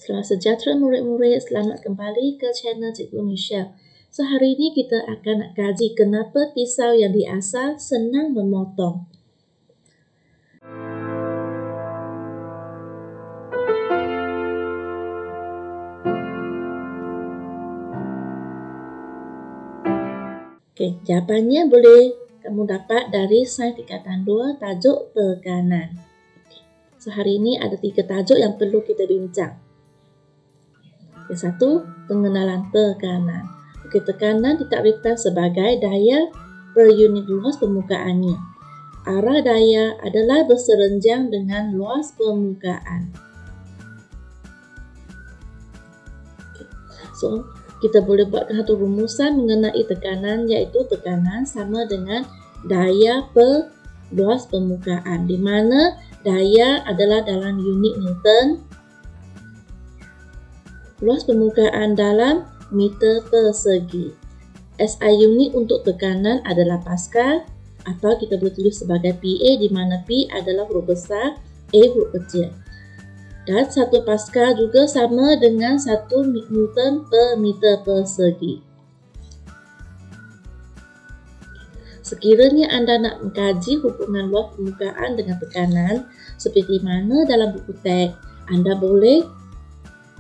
Selamat sejahtera murid-murid, selamat kembali ke channel Cikgu Michelle. So, hari ini kita akan nak kaji kenapa pisau yang diasal senang memotong. Okey, jawapannya boleh kamu dapat dari sains tingkatan 2 tajuk tekanan. Okay. So, hari ini ada 3 tajuk yang perlu kita bincang. Yang satu, pengenalan tekanan. Okey, tekanan ditakrifkan sebagai daya per unit luas permukaannya. Arah daya adalah berserenjang dengan luas permukaan. Okay. So, kita boleh buatkan satu rumusan mengenai tekanan, iaitu tekanan sama dengan daya per luas permukaan, di mana daya adalah dalam unit Newton, luas permukaan dalam meter persegi. SI unit untuk tekanan adalah Pascal, atau kita boleh tulis sebagai PA, di mana P adalah huruf besar, A huruf kecil. Dan 1 Pascal juga sama dengan 1 Newton per meter persegi. Sekiranya anda nak mengkaji hubungan luas permukaan dengan tekanan, seperti mana dalam buku teks, anda boleh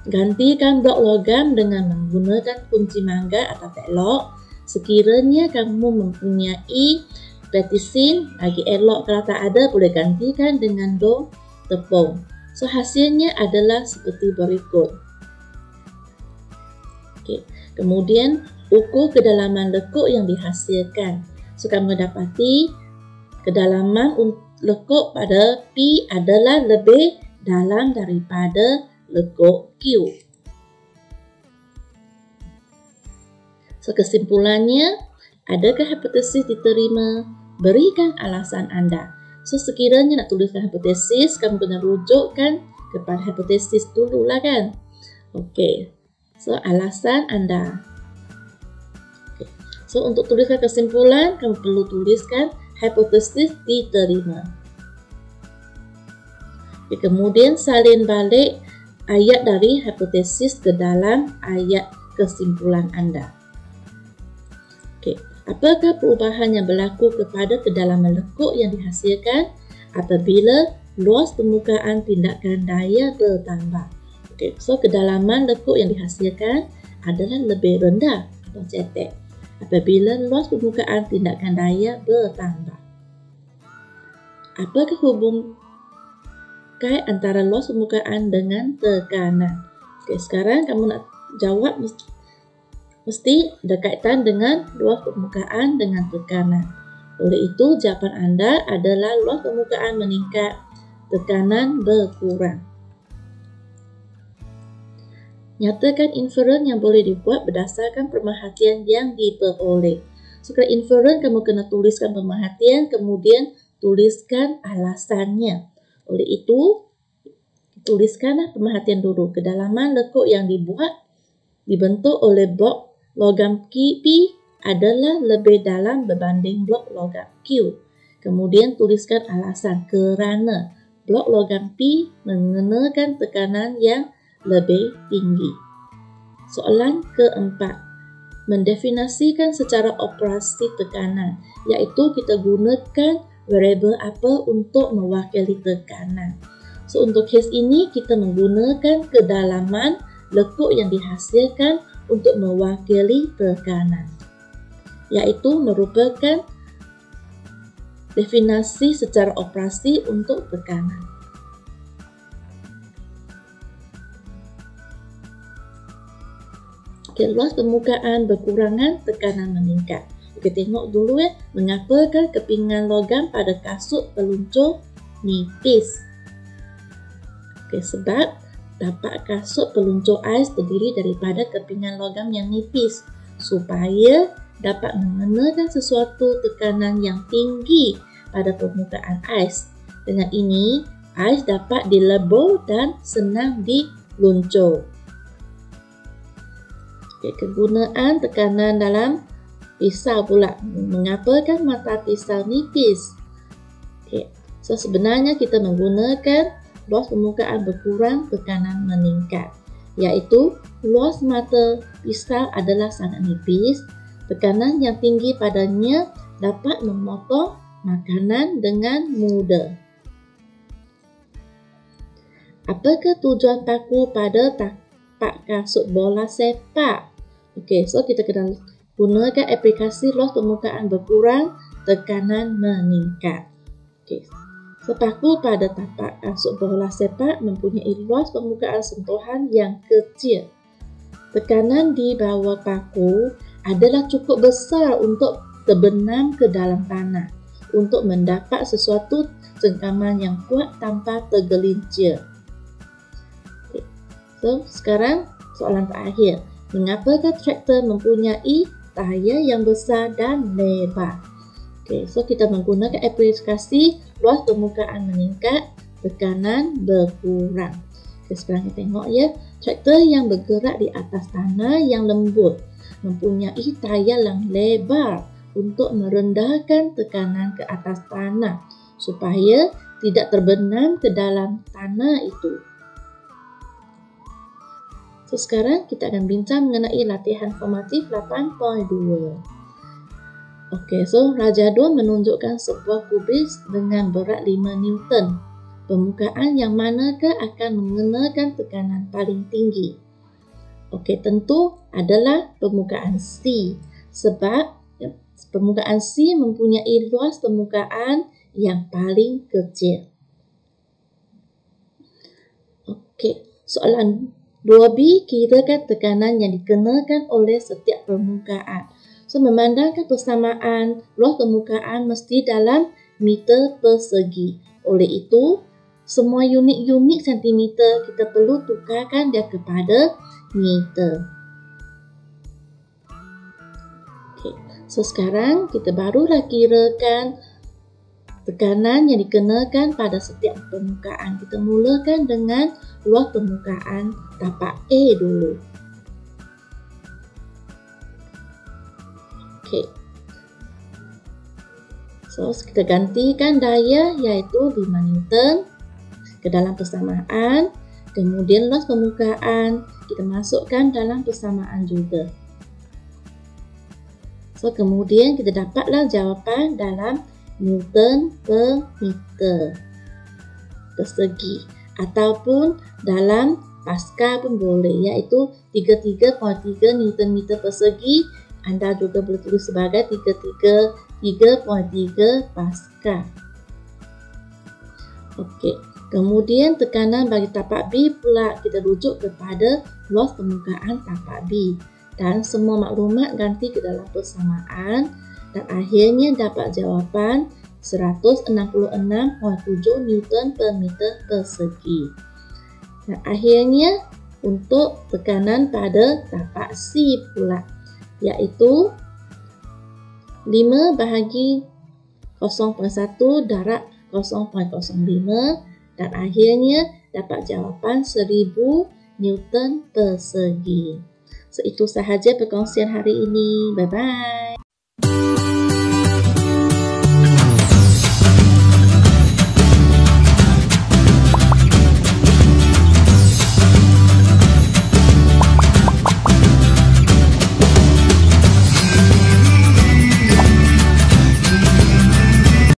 gantikan blok logam dengan menggunakan kunci mangga atau padlock. Sekiranya kamu mempunyai petisin, lagi elok kalau tak ada, boleh gantikan dengan dom tepung. So, hasilnya adalah seperti berikut. Okay. Kemudian, ukur kedalaman lekuk yang dihasilkan. So, kamu dapati kedalaman lekuk pada P adalah lebih dalam daripada lekuk Q. So, kesimpulannya, adakah hipotesis diterima? Berikan alasan anda. So, sekiranya nak tuliskan hipotesis, kamu kena rujukkan kepada hipotesis dululah kan. Okey. So, alasan anda. Okay. So, untuk tuliskan kesimpulan, kamu perlu tuliskan hipotesis diterima. Okay. Kemudian salin balik ayat dari hipotesis ke dalam ayat kesimpulan anda. Okey. Apakah perubahan yang berlaku kepada kedalaman lekuk yang dihasilkan apabila luas permukaan tindakan daya bertambah? Okey, so kedalaman lekuk yang dihasilkan adalah lebih rendah atau cetek apabila luas permukaan tindakan daya bertambah. Apakah hubungan kait antara luas permukaan dengan tekanan? Okey, sekarang kamu nak jawab mesti ada kaitan dengan luas permukaan dengan tekanan. Oleh itu, jawapan anda adalah luas permukaan meningkat, tekanan berkurang. Nyatakan inferen yang boleh dibuat berdasarkan pemerhatian yang diperoleh. So, kalau inferen, kamu kena tuliskan pemerhatian, kemudian tuliskan alasannya. Oleh itu, tuliskanlah pemerhatian dulu. Kedalaman lekuk yang dibentuk oleh blok logam P adalah lebih dalam berbanding blok logam Q. Kemudian tuliskan alasan kerana blok logam P mengenakan tekanan yang lebih tinggi. Soalan keempat, mendefinisikan secara operasi tekanan, iaitu kita gunakan variabel apa untuk mewakili tekanan. So, untuk kes ini kita menggunakan kedalaman lekuk yang dihasilkan untuk mewakili tekanan, iaitu merupakan definisi secara operasi untuk tekanan. Okay, luas permukaan berkurangan, tekanan meningkat. Kita tengok dulu mengapakah kepingan logam pada kasut peluncur nipis. Okay, sebab dapat kasut peluncur ais terdiri daripada kepingan logam yang nipis supaya dapat mengenakan sesuatu tekanan yang tinggi pada permukaan ais. Dengan ini, ais dapat dilebur dan senang diluncur. Okay, kegunaan tekanan dalam pisau pula. Mengapakan mata pisau nipis? Okay, so sebenarnya kita menggunakan luas permukaan berkurang, tekanan meningkat. yaitu luas mata pisau adalah sangat nipis, tekanan yang tinggi padanya dapat memotong makanan dengan mudah. Apakah tujuan paku pada tapak kasut bola sepak? Okey, so kita kena gunakan aplikasi luas permukaan berkurang, tekanan meningkat. Okey, so paku pada tapak kasut bola sepak mempunyai luas permukaan sentuhan yang kecil. Tekanan di bawah paku adalah cukup besar untuk terbenam ke dalam tanah untuk mendapat sesuatu cengkaman yang kuat tanpa tergelincir. Okay. So, sekarang soalan terakhir. Mengapakah traktor mempunyai tayar yang besar dan lebar? Okay, so kita menggunakan aplikasi luas permukaan meningkat, tekanan berkurang. Okay, sekarang kita tengok ya. Traktor yang bergerak di atas tanah yang lembut mempunyai tayar yang lebar untuk merendahkan tekanan ke atas tanah supaya tidak terbenam ke dalam tanah itu. So, sekarang kita akan bincang mengenai latihan formatif 8.2. Okey, so Raja Dua menunjukkan sebuah kubis dengan berat 5 Newton. Permukaan yang manakah akan mengenakan tekanan paling tinggi? Okey, tentu adalah permukaan C sebab permukaan C mempunyai luas permukaan yang paling kecil. Okey, soalan 2B, kirakan tekanan yang dikenakan oleh setiap permukaan. So, memandangkan persamaan luas permukaan mesti dalam meter persegi. Oleh itu, semua unit-unit sentimeter kita perlu tukarkan dia kepada meter. Okay. So, sekarang kita barulah kirakan tekanan yang dikenakan pada setiap permukaan. Kita mulakan dengan luas permukaan tapak A dulu. Okay. So, kita gantikan daya iaitu 5 Newton ke dalam persamaan. Kemudian luas permukaan kita masukkan dalam persamaan juga. So, kemudian kita dapatlah jawapan dalam Newton per meter persegi ataupun dalam Pascal pun boleh, iaitu 33.3 Newton meter persegi. Anda juga boleh tulis sebagai 3.3 Pascal. Okey, kemudian tekanan bagi tapak B pula kita rujuk kepada luas permukaan tapak B dan semua maklumat ganti ke dalam persamaan. Dan akhirnya dapat jawapan 166.7 Newton per meter persegi. Dan akhirnya untuk tekanan pada tapak C pula, iaitu 5 bahagi 0.1 darab 0.05 dan akhirnya dapat jawapan 1000 Newton persegi. So, itu sahaja perkongsian hari ini. Bye-bye.